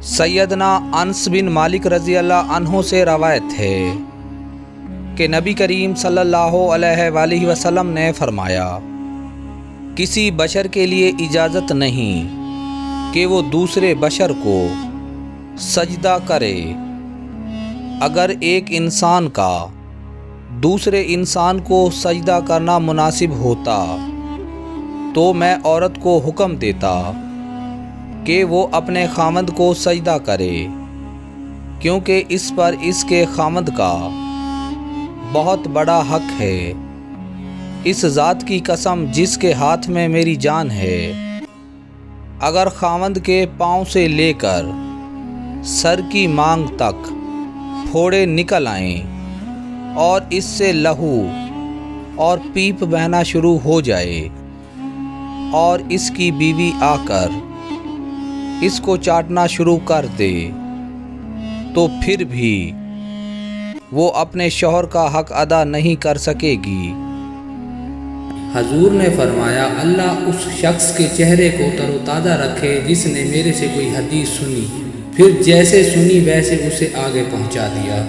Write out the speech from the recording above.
سیدنا انس بن مالک رضی اللہ عنہ سے روایت ہے کہ نبی کریم صلی اللہ علیہ وآلہ وسلم نے فرمایا، کسی بشر کے لیے اجازت نہیں کہ وہ دوسرے بشر کو سجدہ کرے۔ اگر ایک انسان کا دوسرے انسان کو سجدہ کرنا مناسب ہوتا تو میں عورت کو حکم دیتا کہ وہ اپنے خامند کو سجدہ کرے، کیونکہ اس پر اس کے خامند کا بہت بڑا حق ہے۔ اس ذات کی قسم جس کے ہاتھ میں میری جان ہے، اگر خامند کے پاؤں سے لے کر سر کی مانگ تک پھوڑے نکل آئیں اور اس سے لہو اور پیپ بہنا شروع ہو جائے اور اس کی بیوی آ کر اس کو چاٹنا شروع کر دے، تو پھر بھی وہ اپنے شوہر کا حق ادا نہیں کر سکے گی۔ حضور نے فرمایا، اللہ اس شخص کے چہرے کو تر و تازہ رکھے جس نے میرے سے کوئی حدیث سنی، پھر جیسے سنی ویسے اسے آگے پہنچا دیا۔